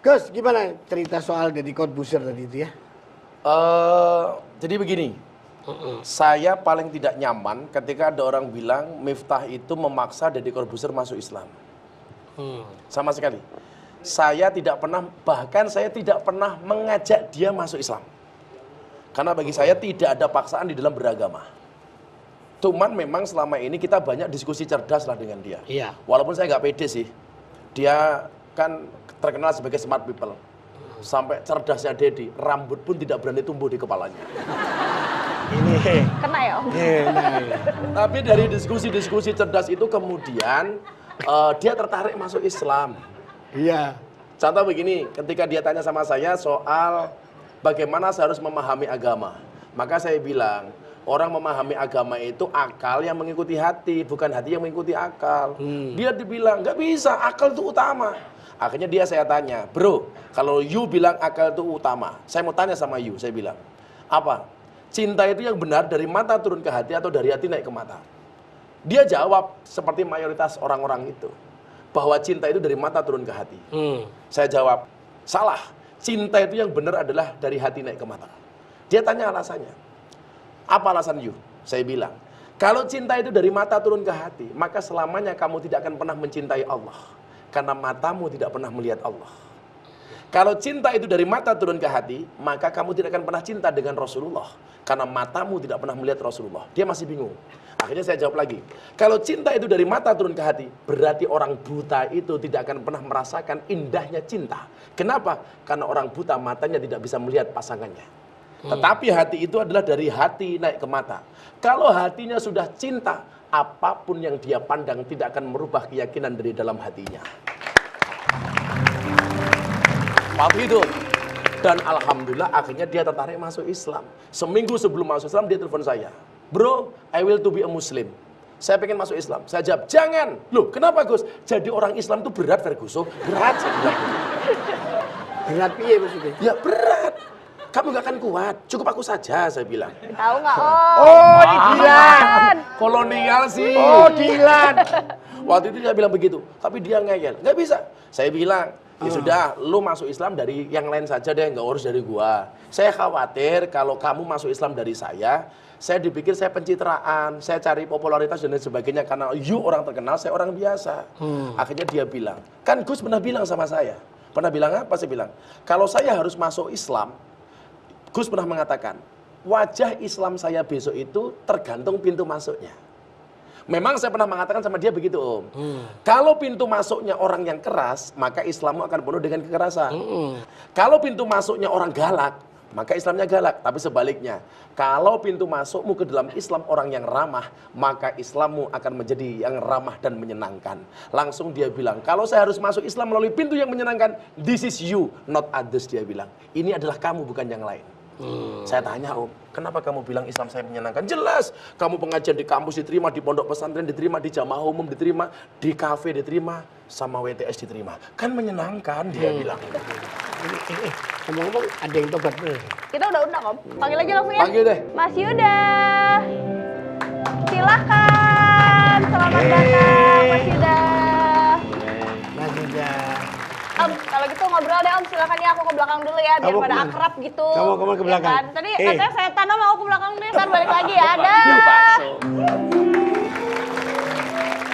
Gus, gimana cerita soal Deddy Corbuzier tadi itu ya? Jadi begini, saya paling tidak nyaman ketika ada orang bilang Miftah itu memaksa Deddy Corbuzier masuk Islam. Sama sekali. Saya tidak pernah, bahkan saya tidak pernah mengajak dia masuk Islam. Karena bagi saya tidak ada paksaan di dalam beragama. Cuman memang selama ini kita banyak diskusi cerdas lah dengan dia. Iya. Walaupun saya nggak pede sih. Dia kan terkenal sebagai smart people. Sampai cerdasnya Deddy, rambut pun tidak berani tumbuh di kepalanya. Ini. Kena ya Om? Tapi dari diskusi-diskusi cerdas itu kemudian dia tertarik masuk Islam. Iya. Contoh begini, ketika dia tanya sama saya soal bagaimana saya harus memahami agama. Maka saya bilang, orang memahami agama itu akal yang mengikuti hati, bukan hati yang mengikuti akal. Dia dibilang, nggak bisa, akal itu utama. Akhirnya saya tanya, bro, kalau you bilang akal itu utama, saya mau tanya sama you, saya bilang, apa? Cinta itu yang benar dari mata turun ke hati atau dari hati naik ke mata? Dia jawab seperti mayoritas orang-orang itu, bahwa cinta itu dari mata turun ke hati. Saya jawab, salah. Cinta itu yang benar adalah dari hati naik ke mata. Dia tanya alasannya. Apa alasan you? Saya bilang, kalau cinta itu dari mata turun ke hati, maka selamanya kamu tidak akan pernah mencintai Allah. Karena matamu tidak pernah melihat Allah. Kalau cinta itu dari mata turun ke hati, maka kamu tidak akan pernah cinta dengan Rasulullah. Karena matamu tidak pernah melihat Rasulullah. Dia masih bingung. Akhirnya saya jawab lagi. Kalau cinta itu dari mata turun ke hati, berarti orang buta itu tidak akan pernah merasakan indahnya cinta. Kenapa? Karena orang buta matanya tidak bisa melihat pasangannya. Tetapi hati itu adalah dari hati naik ke mata. Kalau hatinya sudah cinta, apapun yang dia pandang tidak akan merubah keyakinan dari dalam hatinya. Waktu itu. Dan alhamdulillah akhirnya dia tertarik masuk Islam. Seminggu sebelum masuk Islam dia telepon saya. Bro, I will to be a Muslim. Saya pengen masuk Islam. Saya jawab, jangan. Loh, kenapa Gus? Jadi orang Islam itu berat, Ferguson. Berat, saya bilang. Berat piye maksudnya? Ya berat. Kamu gak akan kuat. Cukup aku saja, saya bilang. Tahu nggak Om? Oh, di Dilan. Kolonial sih. Oh, Dilan. Waktu itu dia bilang begitu. Tapi dia ngeyel. Nggak bisa. Saya bilang, ya sudah, lu masuk Islam dari yang lain saja deh, nggak urus dari gua. Saya khawatir kalau kamu masuk Islam dari saya dipikir saya pencitraan, saya cari popularitas dan lain sebagainya karena you orang terkenal, saya orang biasa. Akhirnya dia bilang, kan Gus pernah bilang sama saya. Pernah bilang apa? Saya bilang, kalau saya harus masuk Islam, Gus pernah mengatakan, wajah Islam saya besok itu tergantung pintu masuknya. Memang saya pernah mengatakan sama dia begitu Om. Kalau pintu masuknya orang yang keras, maka Islammu akan penuh dengan kekerasan. Kalau pintu masuknya orang galak, maka Islamnya galak. Tapi sebaliknya, kalau pintu masukmu ke dalam Islam orang yang ramah, maka Islammu akan menjadi yang ramah dan menyenangkan. Langsung dia bilang, kalau saya harus masuk Islam melalui pintu yang menyenangkan, this is you, not others, dia bilang. Ini adalah kamu, bukan yang lain. Saya tanya Om, kenapa kamu bilang Islam saya menyenangkan? Jelas, kamu pengajian di kampus diterima, di pondok pesantren diterima, di jamaah umum diterima, di kafe diterima, sama WTS diterima. Kan menyenangkan, dia bilang. Ngomong-ngomong ada yang tobat bener. Kita udah undang Om. Panggil aja langsung ya. Panggil deh. Mas Yuda. Silakan. Selamat datang Mas Yuda. Mas Yuda. Om, kalau gitu ngobrol deh Om, silakan ya, aku ke belakang dulu ya, biar Kamu pada kemana? akrab gitu. Kamu ke belakang. Ya kan? Tadi katanya setan Om, mau ke belakang deh, ntar balik lagi ya, ada. Yuk, Pak.